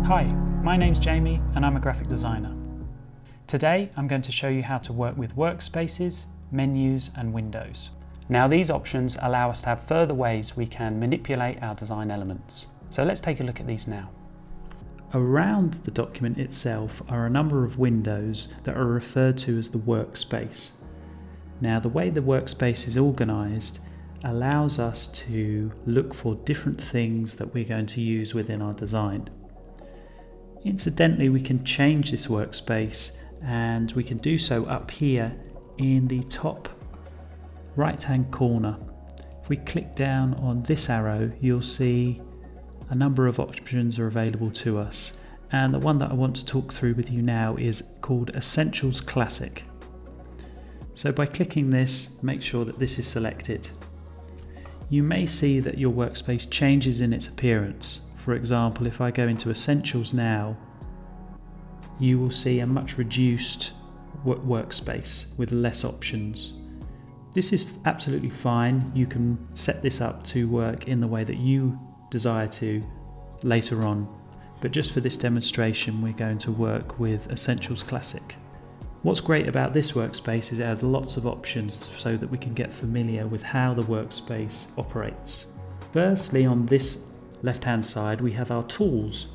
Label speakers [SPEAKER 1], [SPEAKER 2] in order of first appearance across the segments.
[SPEAKER 1] Hi, my name's Jamie and I'm a graphic designer. Today I'm going to show you how to work with Workspaces, menus and windows. Now these options allow us to have further ways we can manipulate our design elements. So let's take a look at these now. Around the document itself are a number of windows that are referred to as the workspace. Now the way the workspace is organised allows us to look for different things that we're going to use within our design. Incidentally, we can change this workspace and we can do so up here in the top right hand corner. If we click down on this arrow, you'll see a number of options are available to us, and the one that I want to talk through with you now is called Essentials Classic. So by clicking this, make sure that this is selected. You may see that your workspace changes in its appearance. For example, if I go into Essentials now, you will see a much reduced workspace with less options. This is absolutely fine. You can set this up to work in the way that you desire to later on. But just for this demonstration, we're going to work with Essentials Classic. What's great about this workspace is it has lots of options so that we can get familiar with how the workspace operates. Firstly, on this left-hand side, we have our tools.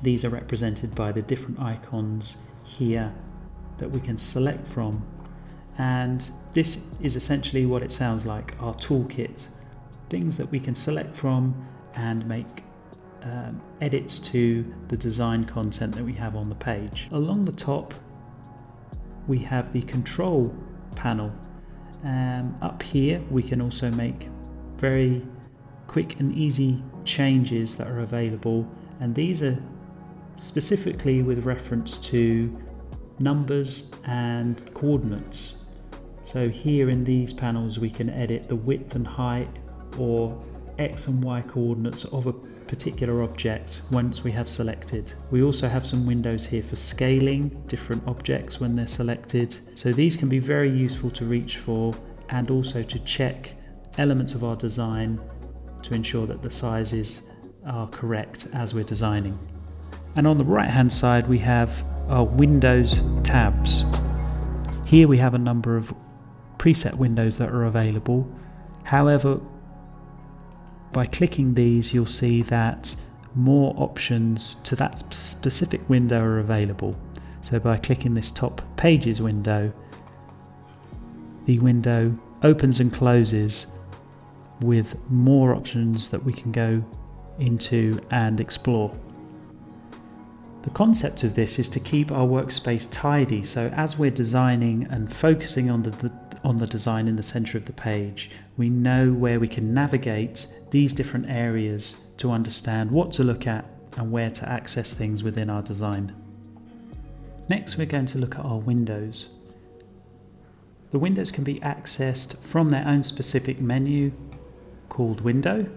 [SPEAKER 1] These are represented by the different icons here that we can select from. And this is essentially what it sounds like, our toolkit. Things that we can select from and make edits to the design content that we have on the page. Along the top, we have the control panel. Up here, we can also make very quick and easy changes that are available, and these are specifically with reference to numbers and coordinates. So here in these panels we can edit the width and height or X and Y coordinates of a particular object once we have selected. We also have some windows here for scaling different objects when they're selected. So these can be very useful to reach for and also to check elements of our design to ensure that the sizes are correct as we're designing. And on the right hand side we have our Windows tabs. Here we have a number of preset windows that are available. However, by clicking these you'll see that more options to that specific window are available. So by clicking this top Pages window, the window opens and closes with more options that we can go into and explore. The concept of this is to keep our workspace tidy, so as we're designing and focusing on the design in the center of the page, we know where we can navigate these different areas to understand what to look at and where to access things within our design. Next, we're going to look at our windows. The windows can be accessed from their own specific menu called Window,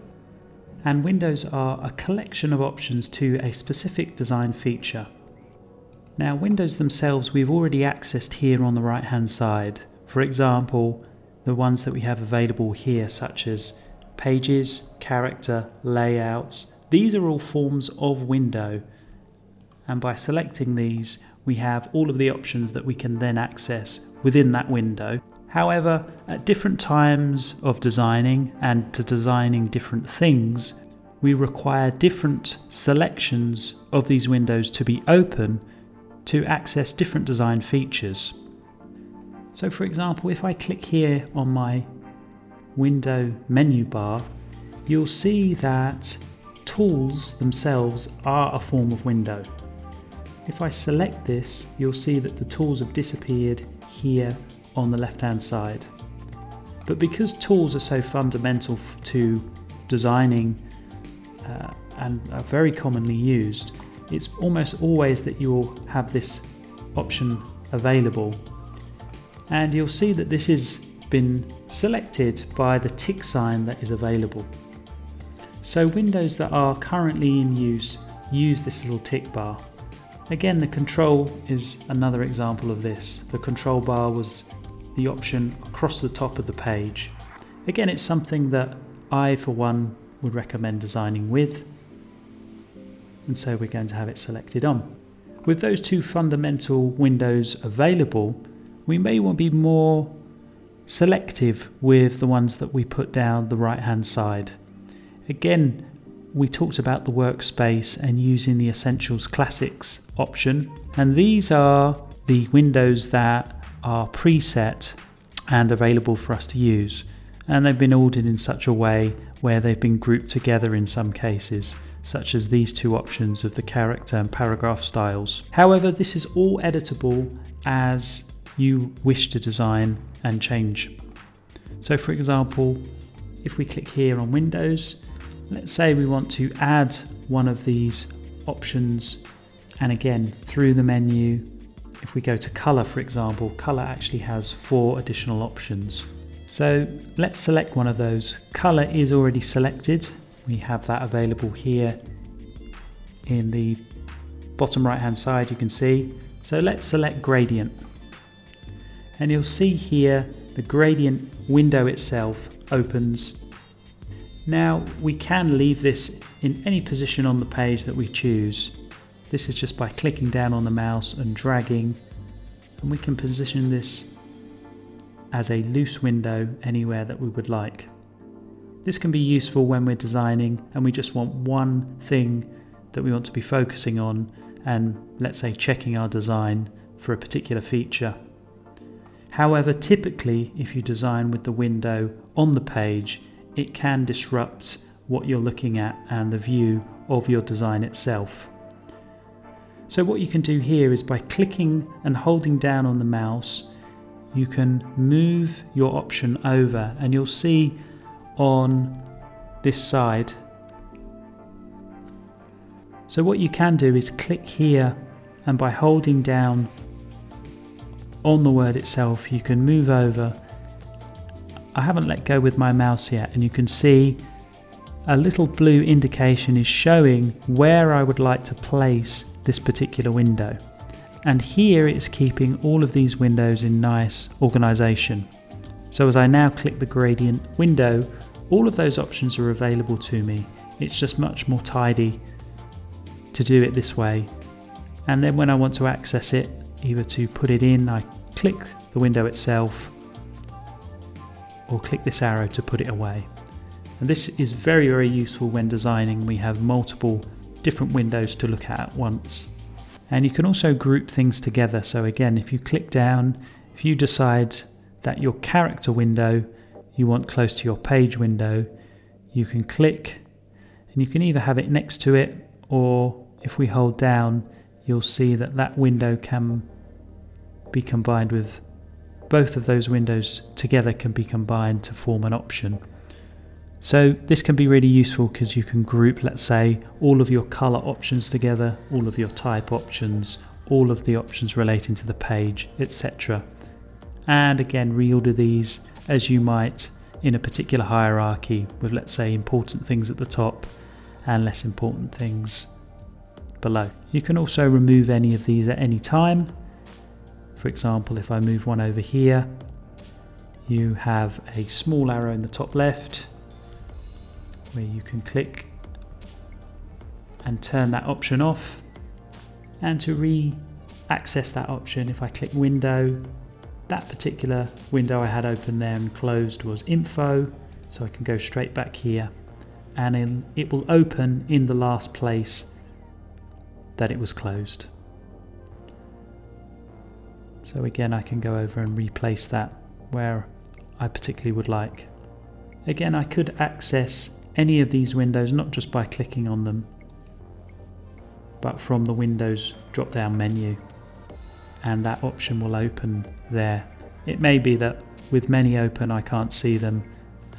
[SPEAKER 1] and windows are a collection of options to a specific design feature. Now, windows themselves we've already accessed here on the right hand side. For example, the ones that we have available here, such as Pages, Character, Layouts. These are all forms of window, and by selecting these we have all of the options that we can then access within that window. However, at different times of designing and to designing different things, we require different selections of these windows to be open to access different design features. So for example, if I click here on my window menu bar, you'll see that tools themselves are a form of window. If I select this, you'll see that the tools have disappeared here on the left hand side. But because tools are so fundamental to designing and are very commonly used, it's almost always that you'll have this option available. And you'll see that this has been selected by the tick sign that is available. So windows that are currently in use this little tick bar. Again, the control is another example of this. The control bar was the option across the top of the page. Again, it's something that I, for one, would recommend designing with, and so we're going to have it selected on. With those two fundamental windows available, we may want to be more selective with the ones that we put down the right hand side. Again, we talked about the workspace and using the Essentials Classics option, and these are the windows that are preset and available for us to use, and they've been ordered in such a way where they've been grouped together in some cases, such as these two options of the character and paragraph styles. However, this is all editable as you wish to design and change. So for example, if we click here on Windows, let's say we want to add one of these options, and again through the menu, if we go to colour, for example, colour actually has 4 additional options. So let's select one of those. Colour is already selected. We have that available here in the bottom right hand side, you can see. So let's select gradient. And you'll see here the gradient window itself opens. Now we can leave this in any position on the page that we choose. This is just by clicking down on the mouse and dragging, and we can position this as a loose window anywhere that we would like. This can be useful when we're designing and we just want one thing that we want to be focusing on and, let's say, checking our design for a particular feature. However, typically if you design with the window on the page, it can disrupt what you're looking at and the view of your design itself. So what you can do here is by clicking and holding down on the mouse, you can move your option over, and you'll see on this side. So what you can do is click here, and by holding down on the word itself, you can move over. I haven't let go with my mouse yet, and you can see a little blue indication is showing where I would like to place this particular window. And here it's keeping all of these windows in nice organization. So as I now click the gradient window, all of those options are available to me. It's just much more tidy to do it this way. And then when I want to access it, either to put it in, I click the window itself, or click this arrow to put it away. And this is very, very useful when designing. We have multiple different windows to look at once. And you can also group things together. So again, if you click down, if you decide that your character window you want close to your page window, you can click, and you can either have it next to it, or if we hold down, you'll see that that window can be combined with both of those windows together, can be combined to form an option. So this can be really useful because you can group, let's say, all of your color options together, all of your type options, all of the options relating to the page, etc. And again, reorder these as you might in a particular hierarchy, with, let's say, important things at the top and less important things below. You can also remove any of these at any time. For example, if I move one over here, you have a small arrow in the top left where you can click and turn that option off. And to re-access that option, if I click window, that particular window I had open there and closed was info, so I can go straight back here, and it will open in the last place that it was closed. So again, I can go over and replace that where I particularly would like. Again, I could access any of these windows not just by clicking on them, but from the Windows drop-down menu, and that option will open there. It may be that with many open I can't see them,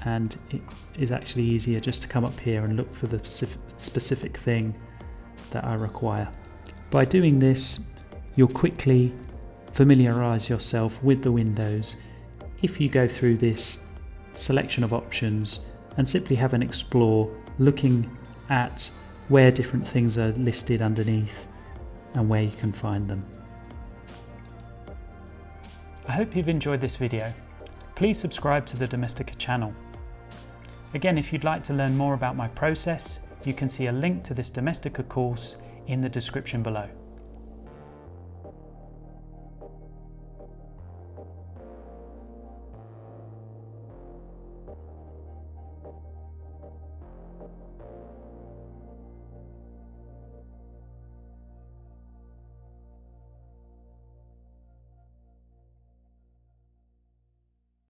[SPEAKER 1] and it is actually easier just to come up here and look for the specific thing that I require. By doing this, you'll quickly familiarize yourself with the windows if you go through this selection of options and simply have an explore, looking at where different things are listed underneath and where you can find them. I hope you've enjoyed this video. Please subscribe to the Domestika channel. Again, if you'd like to learn more about my process, you can see a link to this Domestika course in the description below.